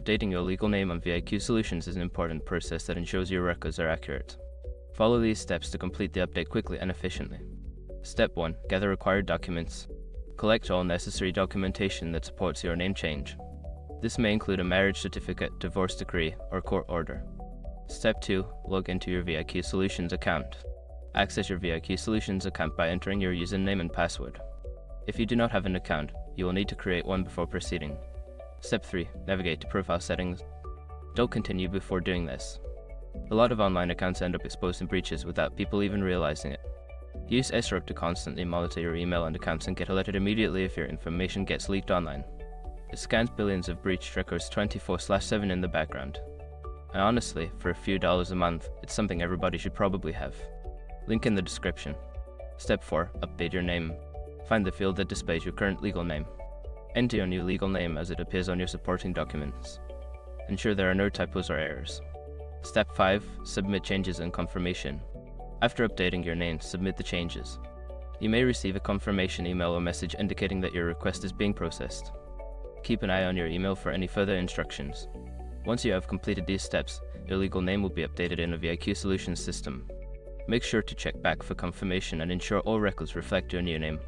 Updating your legal name on VIQ Solutions is an important process that ensures your records are accurate. Follow these steps to complete the update quickly and efficiently. Step 1. Gather required documents. Collect all necessary documentation that supports your name change. This may include a marriage certificate, divorce decree, or court order. Step 2. Log into your VIQ Solutions account. Access your VIQ Solutions account by entering your username and password. If you do not have an account, you will need to create one before proceeding. Step 3. Navigate to profile settings. Don't continue before doing this. A lot of online accounts end up exposing breaches without people even realizing it. Use SROC to constantly monitor your email and accounts and get alerted immediately if your information gets leaked online. It scans billions of breached records 24/7 in the background. And honestly, for a few dollars a month, it's something everybody should probably have. Link in the description. Step 4. Update your name. Find the field that displays your current legal name. Enter your new legal name as it appears on your supporting documents. Ensure there are no typos or errors. Step 5. Submit changes and confirmation. After updating your name, submit the changes. You may receive a confirmation email or message indicating that your request is being processed. Keep an eye on your email for any further instructions. Once you have completed these steps, your legal name will be updated in a VIQ Solutions system. Make sure to check back for confirmation and ensure all records reflect your new name.